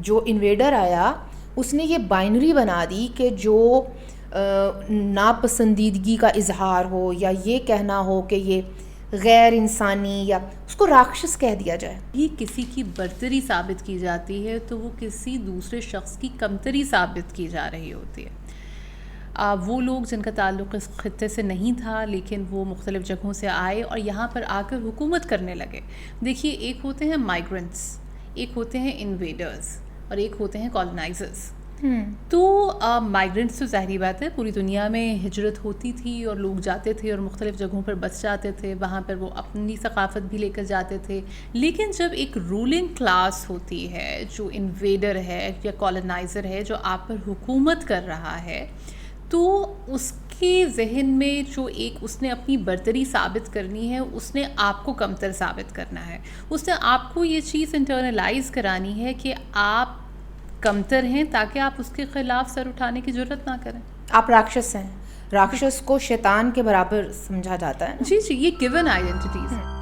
جو انویڈر آیا اس نے یہ بائنری بنا دی کہ جو ناپسندیدگی کا اظہار ہو یا یہ کہنا ہو کہ یہ غیر انسانی یا اس کو راکشس کہہ دیا جائے. یہ کسی کی برتری ثابت کی جاتی ہے تو وہ کسی دوسرے شخص کی کمتری ثابت کی جا رہی ہوتی ہے. وہ لوگ جن کا تعلق اس خطے سے نہیں تھا لیکن وہ مختلف جگہوں سے آئے اور یہاں پر آ کر حکومت کرنے لگے. دیکھیے ایک ہوتے ہیں مائیگرنٹس, ایک ہوتے ہیں انویڈرز اور ایک ہوتے ہیں کالونائزرز. تو مائیگرنٹس تو ظاہری بات ہے پوری دنیا میں ہجرت ہوتی تھی اور لوگ جاتے تھے اور مختلف جگہوں پر بس جاتے تھے, وہاں پر وہ اپنی ثقافت بھی لے کر جاتے تھے. لیکن جب ایک رولنگ کلاس ہوتی ہے جو انویڈر ہے یا کالونائزر ہے جو آپ پر حکومت کر رہا ہے, تو اس کے ذہن میں جو ایک اس نے اپنی برتری ثابت کرنی ہے, اس نے آپ کو کمتر ثابت کرنا ہے, اس نے آپ کو یہ چیز انٹرنلائز کرانی ہے کہ آپ کمتر ہیں تاکہ آپ اس کے خلاف سر اٹھانے کی جرت نہ کریں. آپ راکشس ہیں, راکشس کو شیطان کے برابر سمجھا جاتا ہے. جی یہ گیون آئیڈینٹیٹیز ہیں.